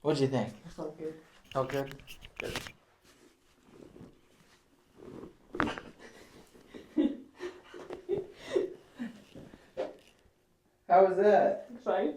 What'd you think? It felt good. Felt good? Good. How was that? Fine.